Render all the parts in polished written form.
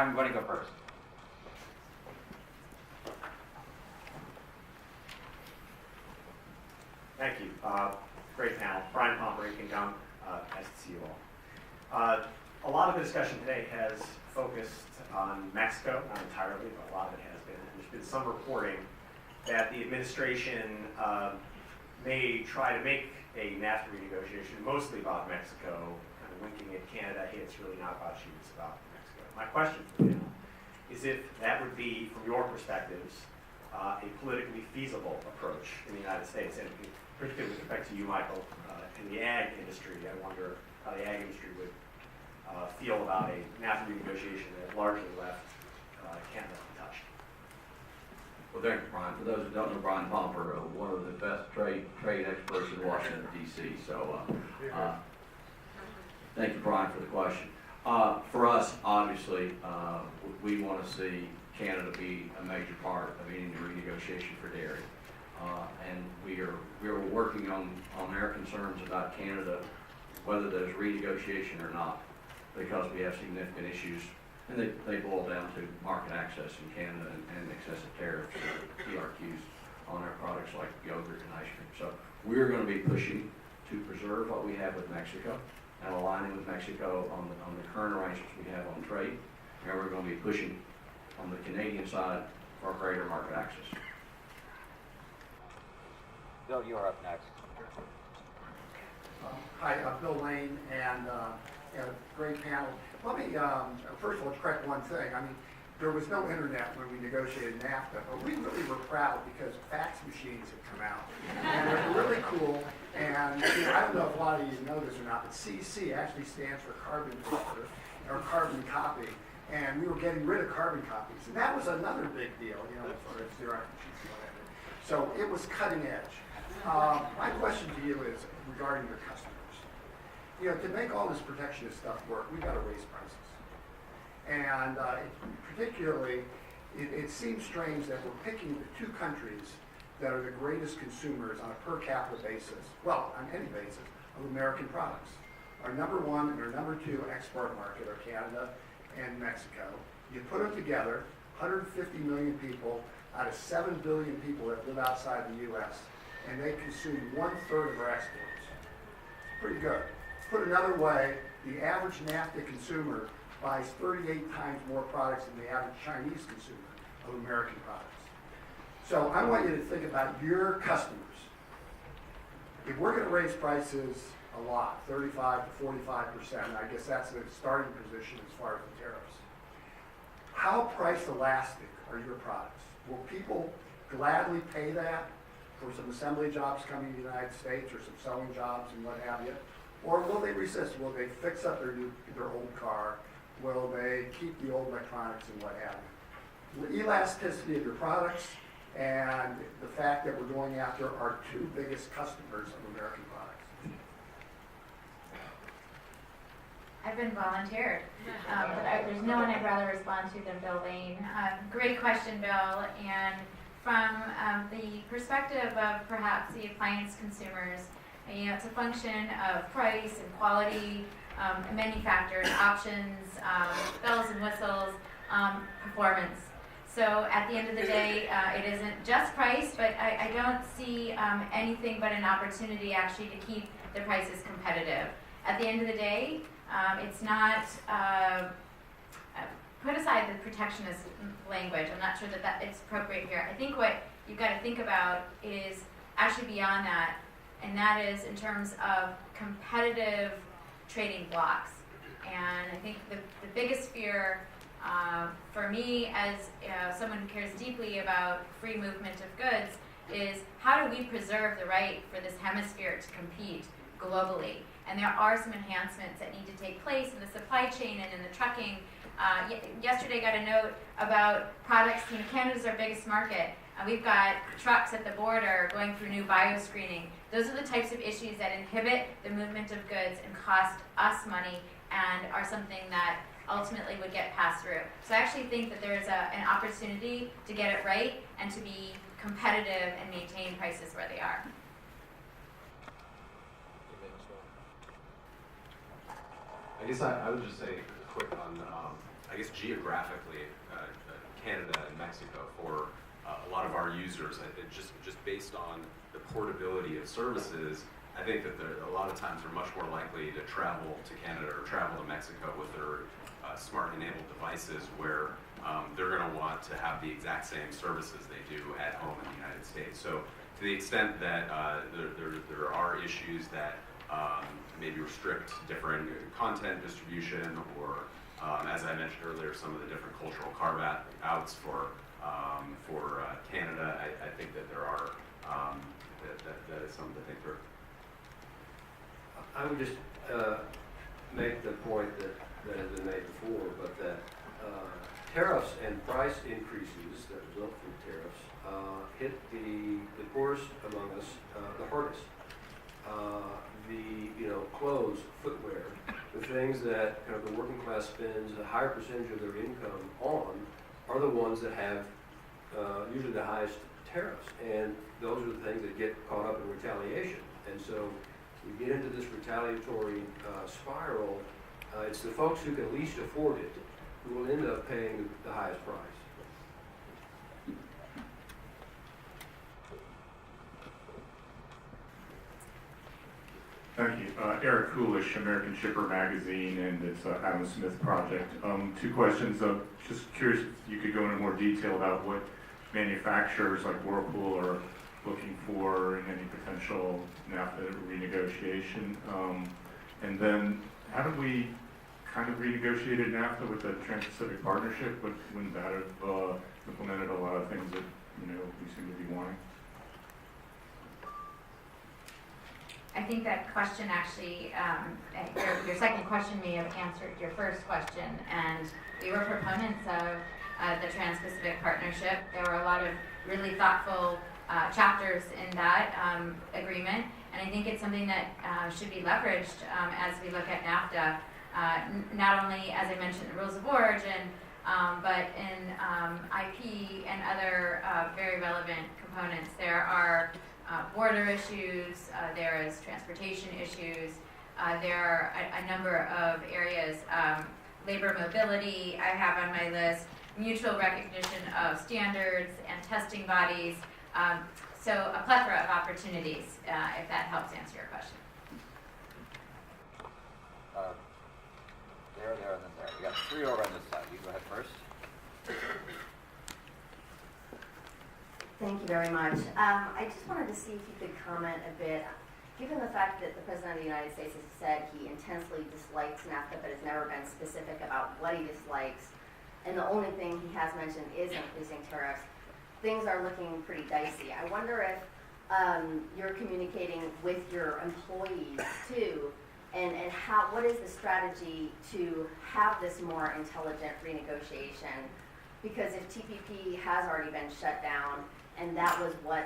I'm going to go first. Thank you. Great panel. Brian Pomper, Income. Nice to see you all. A lot of the discussion today has focused on Mexico, not entirely, but a lot of it has been. And there's been some reporting that the administration may try to make a NAFTA renegotiation mostly about Mexico, kind of winking at Canada. Hey, it's really not about you, it's about Mexico. My question for you is if that would be, from your perspectives, a politically feasible approach in the United States, and particularly with respect to you, Michael, in the ag industry. I wonder how the ag industry would feel about a NAFTA renegotiation that largely left Canada untouched. Well, thank you, Brian. For those who don't know Brian Pomper, one of the best trade experts in Washington, D.C. So thank you, Brian, for the question. For us, obviously, we want to see Canada be a major part of any renegotiation for dairy. And we are working on their concerns about Canada, whether there's renegotiation or not, because we have significant issues, and they boil down to market access in Canada and excessive tariffs or TRQs on our products like yogurt and ice cream. So we're going to be pushing to preserve what we have with Mexico and aligning with Mexico on the current arrangements we have on trade, and we're going to be pushing on the Canadian side for greater market access. Bill, you are up next. Hi, Bill Lane, and a great panel. Let me, first of all, correct one thing. I mean, there was no internet when we negotiated NAFTA, but we really were proud because fax machines had come out. And they're really cool, and you know, I don't know if a lot of you know this or not, but CC actually stands for carbon paper, or carbon copy, and we were getting rid of carbon copies. And that was another big deal, you know, as far as Xerox machines and whatever. So it was cutting edge. My question to you is regarding your customers. You know, to make all this protectionist stuff work, we've got to raise prices. And particularly, it seems strange that we're picking the two countries that are the greatest consumers on a per capita basis, well, on any basis, of American products. Our number one and our number two export market are Canada and Mexico. You put them together, 150 million people out of 7 billion people that live outside the U.S., and they consume 1/3 of our exports. It's pretty good. Put another way, the average NAFTA consumer buys 38 times more products than the average Chinese consumer of American products. So I want you to think about your customers. If we're going to raise prices a lot, 35 to 45%, I guess that's the starting position as far as the tariffs. How price elastic are your products? Will people gladly pay that for some assembly jobs coming to the United States or some sewing jobs and what have you? Or will they resist? Will they fix up their old car? Will they keep the old electronics and what have you? The elasticity of your products and the fact that we're going after our two biggest customers of American products. I've been volunteered, but there's no one I'd rather respond to than Bill Lane. Great question, Bill. And from the perspective of perhaps the appliance consumers, you know, it's a function of price and quality, many factors, options, bells and whistles, performance. So at the end of the day, it isn't just price, but I don't see anything but an opportunity actually to keep the prices competitive. At the end of the day, it's not, put aside the protectionist language, I'm not sure that it's appropriate here. I think what you've got to think about is actually beyond that, and that is in terms of competitive trading blocks. And I think the biggest fear for me as someone who cares deeply about free movement of goods is how do we preserve the right for this hemisphere to compete globally? And there are some enhancements that need to take place in the supply chain and in the trucking. Yesterday I got a note about products, you know, Canada's our biggest market. We've got trucks at the border going through new bioscreening. Those are the types of issues that inhibit the movement of goods and cost us money and are something that ultimately would get passed through. So I actually think that there's an opportunity to get it right and to be competitive and maintain prices where they are. I guess I would just say quick on, I guess geographically, Canada and Mexico for a lot of our users, just based on the portability of services, I think that a lot of times they're much more likely to travel to Canada or travel to Mexico with their smart enabled devices, where they're going to want to have the exact same services they do at home in the United States. So to the extent that there are issues that maybe restrict different content distribution, or as I mentioned earlier, some of the different cultural carve-outs for Canada, I think that there are that is something to think through. I would just make the point that has been made before, but that tariffs and price increases that result from tariffs hit the poorest among us the hardest. Clothes, footwear, the things that kind of the working class spends a higher percentage of their income on are the ones that have usually the highest tariffs, and those are the things that get caught up in retaliation. And so we get into this retaliatory spiral. It's the folks who can least afford it who will end up paying the highest price. Thank you. Eric Coolish, American Shipper Magazine, and its Adam Smith Project. Two questions. Just curious if you could go into more detail about what manufacturers like Whirlpool are looking for in any potential NAFTA renegotiation. And then, haven't we kind of renegotiated NAFTA with the Trans-Pacific Partnership? Wouldn't that have implemented a lot of things that we seem to be wanting? I think that question actually, your second question may have answered your first question, and we were proponents of the Trans-Pacific Partnership. There were a lot of really thoughtful chapters in that agreement, and I think it's something that should be leveraged as we look at NAFTA, not only, as I mentioned, the rules of origin, but in IP and other very relevant components. There are border issues, there is transportation issues, there are a number of areas, labor mobility I have on my list, mutual recognition of standards and testing bodies, so a plethora of opportunities, if that helps answer your question. There, and then there. We got three over on this side. You go ahead first. Thank you very much. I just wanted to see if you could comment a bit, given the fact that the President of the United States has said he intensely dislikes NAFTA but has never been specific about what he dislikes, and the only thing he has mentioned is increasing tariffs, things are looking pretty dicey. I wonder if you're communicating with your employees too, and what is the strategy to have this more intelligent renegotiation? Because if TPP has already been shut down, and that was what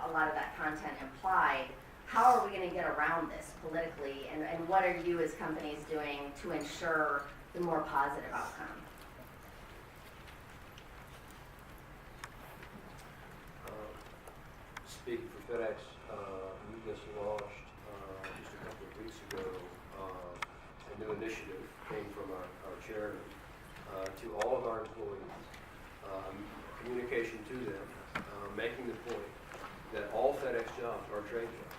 a lot of that content implied, how are we going to get around this politically, and what are you as companies doing to ensure the more positive outcome? Speaking for FedEx, we just launched just a couple of weeks ago a new initiative, came from our chairman, to all of our employees, communication to them, making the point that all FedEx jobs are trade jobs.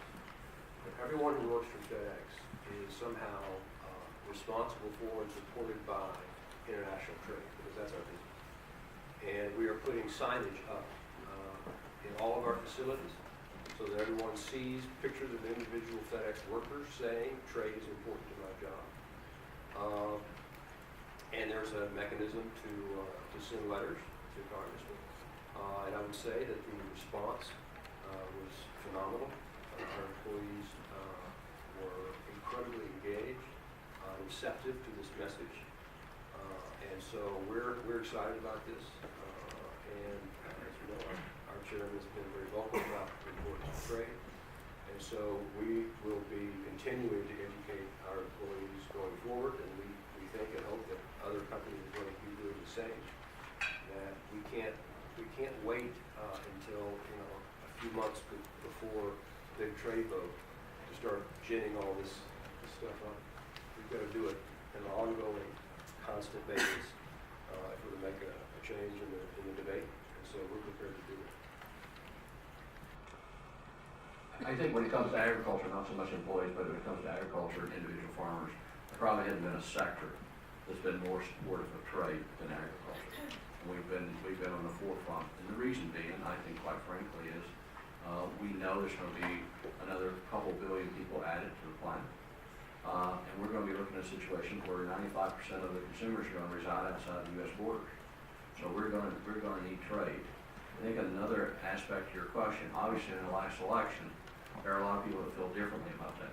That everyone who works for FedEx is somehow responsible for and supported by international trade, because that's our business. And we are putting signage up in all of our facilities so that everyone sees pictures of individual FedEx workers saying trade is important to my job. And there's a mechanism to send letters to congressmen. And I would say that the response was phenomenal. Our employees were incredibly engaged, receptive to this message. And so we're excited about this. And as you know, our chairman has been very vocal about the importance of trade. And so we will be continuing to educate our employees going forward, and we think and hope that other companies are going to be doing the same. That we can't wait until a few months before the big trade vote to start ginning all this stuff up. We've got to do it on an ongoing, constant basis. to make a change in the debate, and so we're prepared to do it. I think when it comes to agriculture, not so much employees, but when it comes to agriculture and individual farmers, there probably hasn't been a sector that's been more supportive of trade than agriculture. We've been on the forefront, and the reason being, I think quite frankly, is we know there's going to be another couple billion people added to the planet. And we're going to be looking at a situation where 95% of the consumers are going to reside outside the U.S. borders. So we're going to need trade. I think another aspect to your question, obviously in the last election, there are a lot of people that feel differently about that.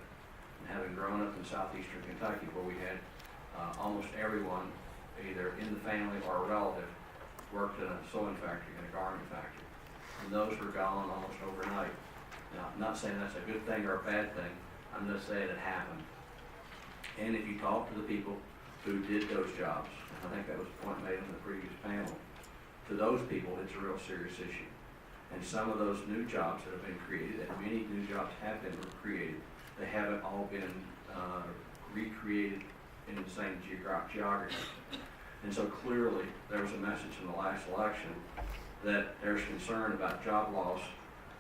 And having grown up in southeastern Kentucky, where we had almost everyone, either in the family or a relative, worked in a sewing factory, in a garment factory. And those were gone almost overnight. Now, I'm not saying that's a good thing or a bad thing. I'm just saying it happened. And if you talk to the people who did those jobs, and I think that was a point made in the previous panel, to those people, it's a real serious issue. And some of those new jobs that have been created, and many new jobs have been created, they haven't all been recreated in the same geography. And so clearly, there was a message in the last election that there's concern about job loss,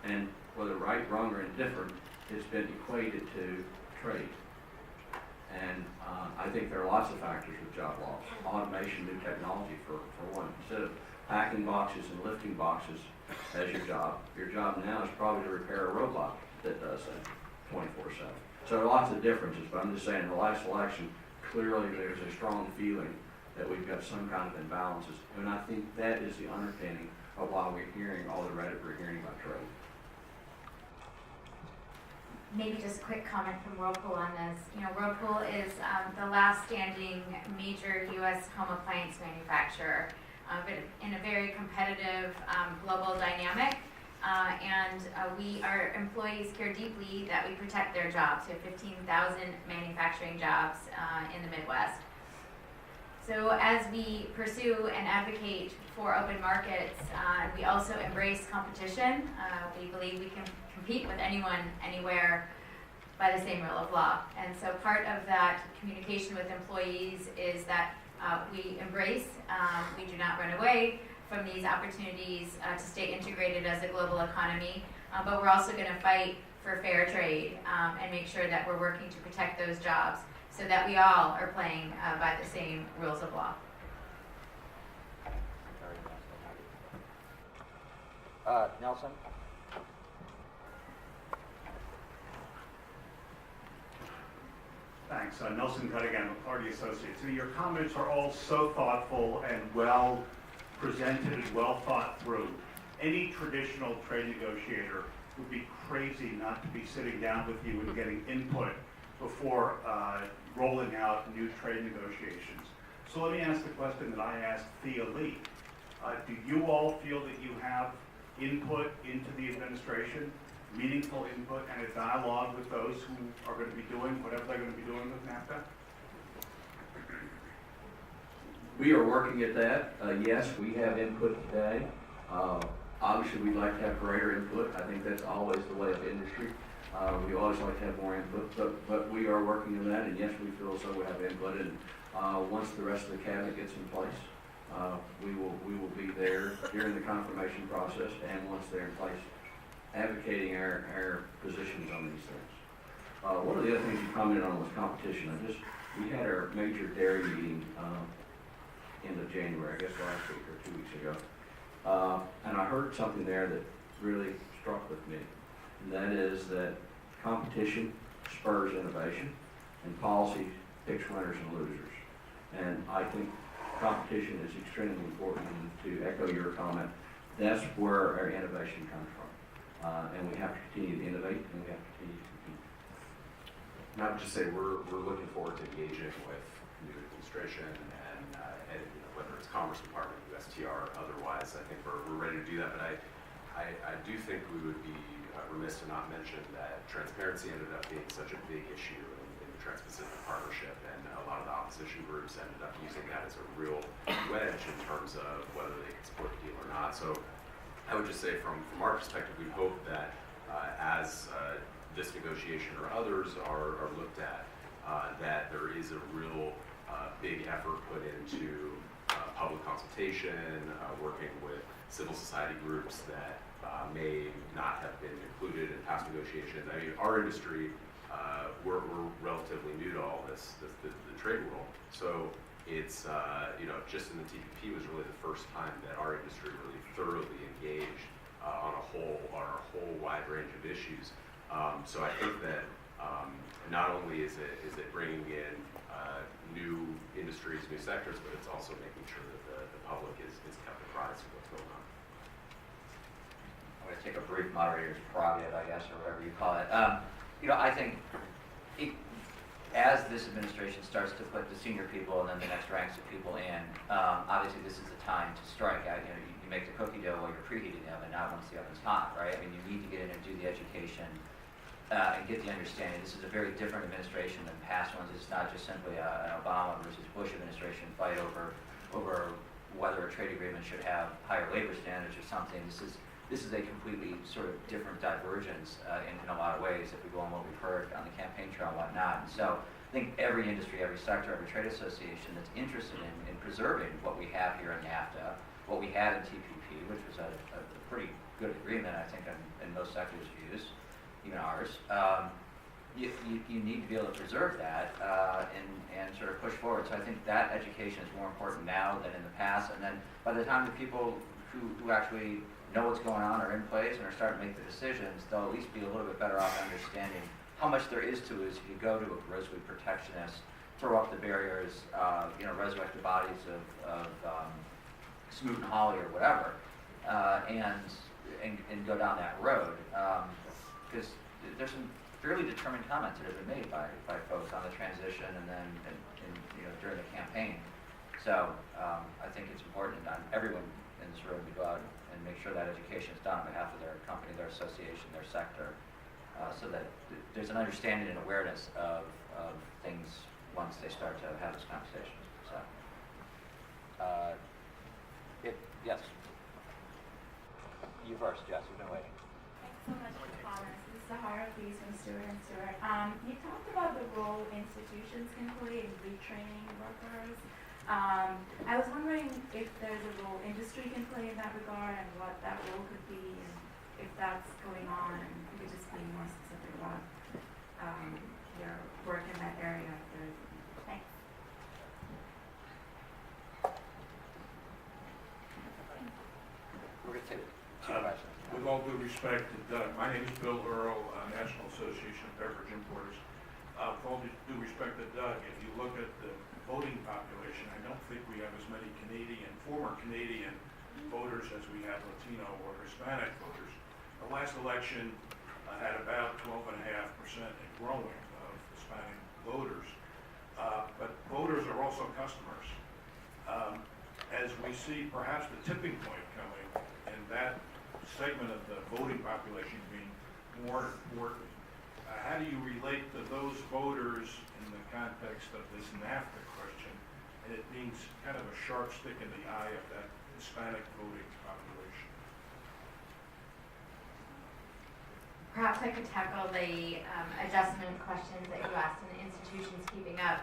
and whether right, wrong, or indifferent, it's been equated to trade. And I think there are lots of factors with job loss. Automation, new technology for one. Instead of packing boxes and lifting boxes as your job now is probably to repair a robot that does that 24/7. So there are lots of differences, but I'm just saying in the last election, clearly there's a strong feeling that we've got some kind of imbalances. And I think that is the underpinning of why we're hearing all the rhetoric we're hearing about trade. Maybe just a quick comment from Whirlpool on this. You know, Whirlpool is the last standing major U.S. home appliance manufacturer, but in a very competitive global dynamic. Our employees care deeply that we protect their jobs. We have 15,000 manufacturing jobs in the Midwest. So as we pursue and advocate for open markets, we also embrace competition. We believe we can compete with anyone, anywhere, by the same rule of law. And so part of that communication with employees is that we embrace, we do not run away from these opportunities to stay integrated as a global economy, but we're also going to fight for fair trade and make sure that we're working to protect those jobs so that we all are playing by the same rules of law. Nelson? Thanks. Nelson Cunningham of Party Associates. Your comments are all so thoughtful and well presented and well thought through. Any traditional trade negotiator would be crazy not to be sitting down with you and getting input before rolling out new trade negotiations. So let me ask the question that I asked Thea Lee. Do you all feel that you have input into the administration, meaningful input and a dialogue with those who are going to be doing whatever they're going to be doing with NAFTA? We are working at that. Yes, we have input today. Obviously, we'd like to have greater input. I think that's always the way of industry. We always like to have more input, but we are working on that, and yes, we feel as though we have input. And once the rest of the cabinet gets in place, we will be there during the confirmation process, and once they're in place, advocating our positions on these things. One of the other things you commented on was competition. We had our major dairy meeting end of January, I guess last week or 2 weeks ago, and I heard something there that really struck with me, and that is that competition spurs innovation, and policy picks winners and losers. And I think competition is extremely important, and to echo your comment, that's where our innovation comes from. And we have to continue to innovate, and we have to continue to compete. And I would just say we're looking forward to engaging with the new administration and whether it's Commerce Department, USTR, otherwise. I think we're ready to do that. But I do think we would be remiss to not mention that transparency ended up being such a big issue in the Trans-Pacific Partnership, and a lot of the opposition groups ended up using that as a real wedge in terms of whether they could support the deal or not. So I would just say from our perspective, we hope that as this negotiation or others are looked at, that there is a real big effort put into public consultation, working with civil society groups that may not have been included in past negotiations. I mean, our industry, we're relatively new to all this, the trade world. So it's, just in the TPP was really the first time that our industry really thoroughly engaged on a whole wide range of issues. So I think that not only is it bringing in new industries, new sectors, but it's also making sure that the public is kept apprised of what's going on. I'm going to take a brief moderator's prerogative, I guess, or whatever you call it. I think as this administration starts to put the senior people and then the next ranks of people in, obviously this is a time to strike. You make the cookie dough while you're preheating the oven, not once the oven's hot, right? I mean, you need to get in and do the education and get the understanding. This is a very different administration than past ones. It's not just simply an Obama versus Bush administration fight over whether a trade agreement should have higher labor standards or something. This is a completely sort of different divergence in a lot of ways if we go on what we've heard on the campaign trail and whatnot. And so I think every industry, every sector, every trade association that's interested in preserving what we have here in NAFTA, what we had in TPP, which was a pretty good agreement, I think, in most sectors' views, even ours, you need to be able to preserve that and sort of push forward. So I think that education is more important now than in the past. And then by the time the people who actually know what's going on are in place and are starting to make the decisions, they'll at least be a little bit better off understanding how much there is to it if you go to a grossly protectionist, throw up the barriers, resurrect the bodies of Smoot and Hawley or whatever, and go down that road. Because there's some fairly determined comments that have been made by folks on the transition and then during the campaign. So I think it's important on everyone in this room to go out and make sure that education is done on behalf of their company, their association, their sector, so that there's an understanding and awareness of things once they start to have this conversation. So, yes. You first, Jess. You've been waiting. Thanks so much for the comments. This is Sahara, please, from Stewart and Stewart. You talked about the role institutions can play in retraining workers. I was wondering if there's a role industry can play in that regard and what that role could be and if that's going on, and if you could just be more specific about your work in that area. Thanks. We're going to take two questions. With all due respect to Doug, my name is Bill Earl, National Association of Beverage Importers. With all due respect to Doug, if you look at the voting population, I don't think we have as many former Canadian voters as we have Latino or Hispanic voters. The last election had about 12.5% and growing of Hispanic voters. But voters are also customers. As we see perhaps the tipping point coming and that segment of the voting population being more important, how do you relate to those voters in the context of this NAFTA question? And it means kind of a sharp stick in the eye of that Hispanic voting population. Perhaps I could tackle the adjustment questions that you asked and the institutions keeping up.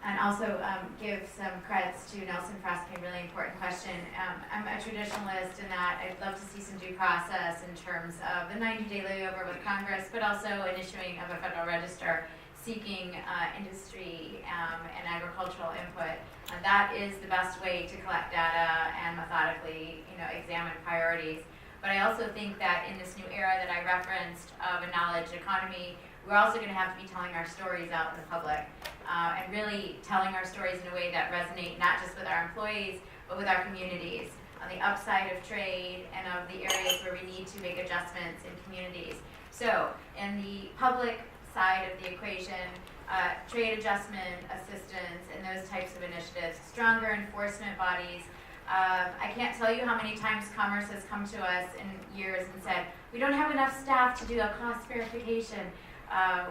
And also give some credits to Nelson for asking a really important question. I'm a traditionalist in that I'd love to see some due process in terms of the 90-day layover with Congress, but also an issuing of a Federal Register seeking industry and agricultural input. That is the best way to collect data and methodically, examine priorities. But I also think that in this new era that I referenced of a knowledge economy, we're also going to have to be telling our stories out in the public and really telling our stories in a way that resonate not just with our employees, but with our communities on the upside of trade and of the areas where we need to make adjustments in communities. So in the public side of the equation, trade adjustment assistance and those types of initiatives, stronger enforcement bodies. I can't tell you how many times Commerce has come to us in years and said, we don't have enough staff to do a cost verification.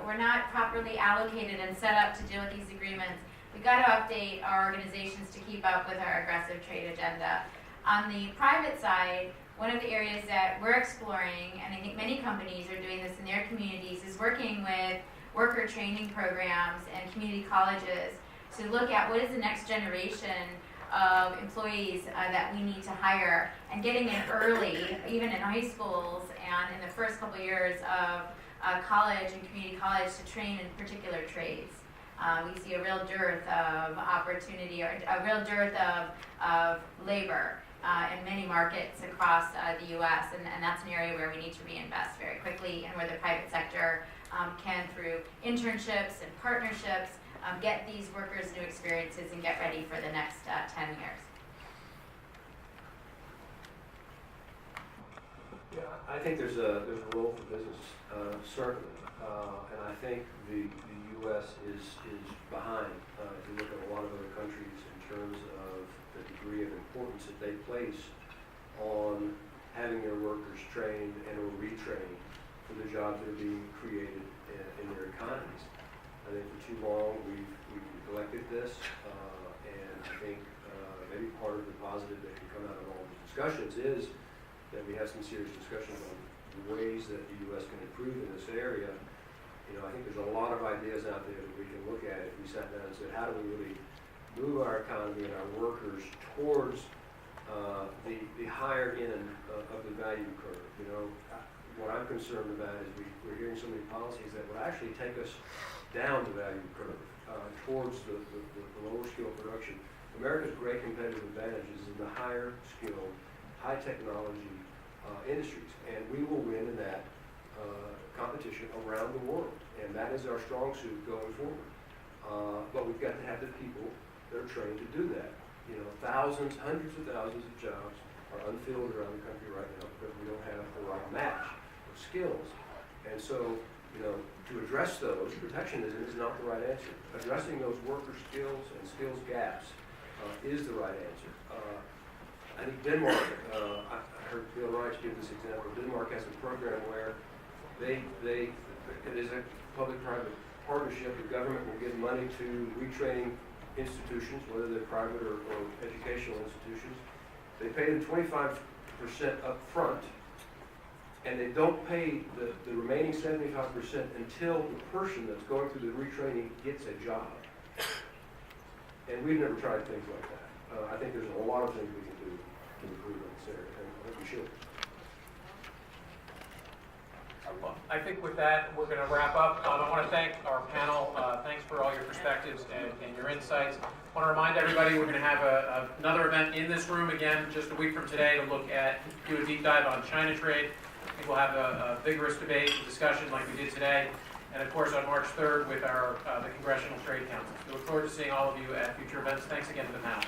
We're not properly allocated and set up to deal with these agreements. We've got to update our organizations to keep up with our aggressive trade agenda. On the private side, one of the areas that we're exploring, and I think many companies are doing this in their communities, is working with worker training programs and community colleges to look at what is the next generation of employees that we need to hire, and getting in early, even in high schools and in the first couple years of college and community college, to train in particular trades. We see a real dearth of opportunity, or a real dearth of labor in many markets across the U.S., and that's an area where we need to reinvest very quickly, and where the private sector can, through internships and partnerships, get these workers new experiences and get ready for the next 10 years. Yeah, I think there's a role for business, certainly, and I think the U.S. is behind. If you look at a lot of other countries in terms of the degree of importance that they place on having their workers trained and or retrained for the jobs that are being created in their economies. I think for too long we've neglected this, and I think maybe part of the positive that can come out of all these discussions is that we have some serious discussions on the ways that the U.S. can improve in this area. You know, I think there's a lot of ideas out there that we can look at if we sat down and said, how do we really move our economy and our workers towards the higher end of the value curve. You know, what I'm concerned about is we're hearing so many policies that would actually take us down the value curve towards the lower skill production. America's great competitive advantage is in the higher skilled, high technology industries, and we will win in that competition around the world, and that is our strong suit going forward. But we've got to have the people that are trained to do that. You know, thousands, hundreds of thousands of jobs are unfilled around the country right now because we don't have the right match of skills. And so, you know, to address those, protectionism is not the right answer. Addressing those worker skills and skills gaps is the right answer. I think Denmark, I heard Bill Reich give this example. Denmark has a program where it is a public-private partnership. The government will give money to retraining institutions, whether they're private or educational institutions. They pay them 25% up front, and they don't pay the remaining 75% until the person that's going through the retraining gets a job. And we've never tried things like that. I think there's a lot of things we can do to improve in this area, and I think we should. Well, I think with that, we're going to wrap up. I want to thank our panel. Thanks for all your perspectives and your insights. I want to remind everybody we're going to have another event in this room again just a week from today to do a deep dive on China trade. I think we'll have a vigorous debate and discussion like we did today. And of course on March 3rd with the Congressional Trade Council. We look forward to seeing all of you at future events. Thanks again to the panel.